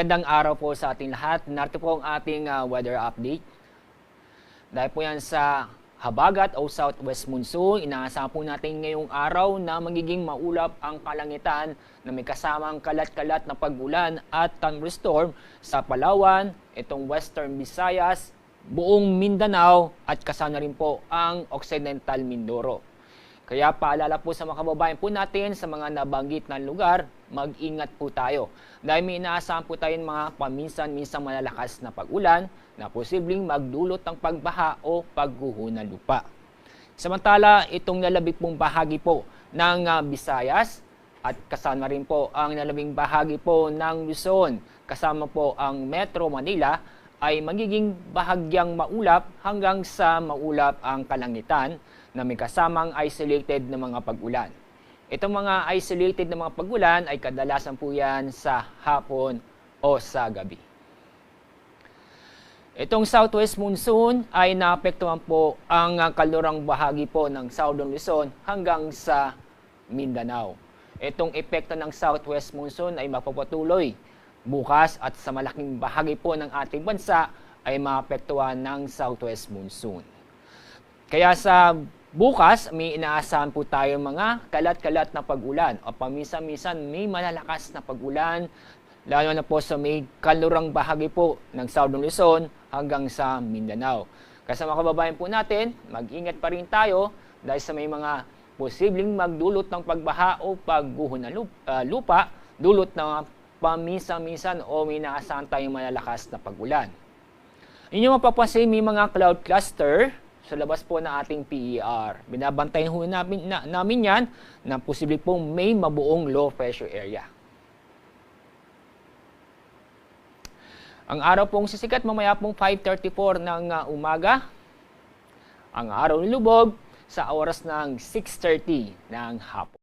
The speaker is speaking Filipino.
Magandang araw po sa ating lahat. Narito po ang ating weather update. Dahil po yan sa habagat o southwest monsoon, inaasahan po natin ngayong araw na magiging maulap ang kalangitan na may kasamang kalat-kalat na pag-ulan at thunderstorm sa Palawan, itong Western Visayas, buong Mindanao at kasama rin po ang Occidental Mindoro. Kaya paalala po sa mga kababayan po natin sa mga nabanggit na lugar, mag-ingat po tayo. Dahil may inaasahan po tayong mga paminsan-minsang malalakas na pag-ulan na posibleng magdulot ng pagbaha o pagguho ng lupa. Samantala, itong nalabing pong bahagi po ng Visayas at kasama rin po ang nalabing bahagi po ng Luzon, kasama po ang Metro Manila, ay magiging bahagyang maulap hanggang sa maulap ang kalangitan na may kasamang isolated na mga pag-ulan. Itong mga isolated na mga pag-ulan ay kadalasan po yan sa hapon o sa gabi. Itong southwest monsoon ay naapektuhan po ang kalurang bahagi po ng Southern Luzon hanggang sa Mindanao. Itong epekto ng southwest monsoon ay mapapatuloy bukas at sa malaking bahagi po ng ating bansa ay maapektuhan ng southwest monsoon. Kaya sa bukas, may inaasahan po tayo mga kalat-kalat na pag-ulan o paminsan-minsan may malalakas na pag-ulan, lalo na po sa may kalurang bahagi po ng Southern Luzon hanggang sa Mindanao. Kaya sa mga kababayan po natin, mag-ingat pa rin tayo dahil sa may mga posibleng magdulot ng pagbaha o pagguho ng lupa, dulot ng paminsan-minsan o may inaasahan tayong malalakas na pag-ulan. Inyong mapapansin, may mga cloud cluster sa labas po ng ating PER. Binabantayan ho namin yan na posible pong may mabuong low pressure area. Ang araw pong sisikat mamaya pong 5:34 ng umaga. Ang araw nilubog sa oras ng 6:30 ng hapon.